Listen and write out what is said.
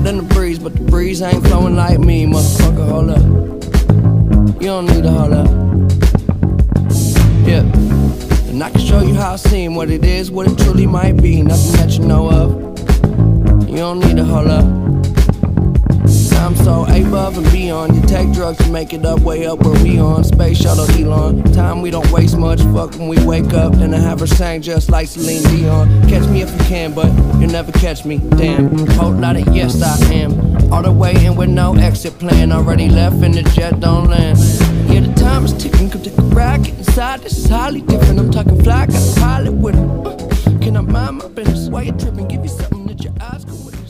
than the breeze, but the breeze ain't flowing like me. Motherfucker, hold up. You don't need to hold up. Yeah. And I can show you how it seems, what it is, what it truly might be. Nothing that you know of. You don't need to hold up. I'm so above and beyond. You take drugs to make it up, way up where we on. Space shuttle Elon. Time we don't waste much. Fuck when we wake up. Then I have her sang just like Celine Dion. Catch me if you can, but you'll never catch me. Damn. Whole lot of yes I am. All the way in with no exit plan. Already left and the jet don't land. Yeah, the time is ticking. Come take a ride. Get inside. This is highly different. I'm talking fly. Got a pilot with it. Can I mind my business? Why you tripping? Give you something that your eyes go with.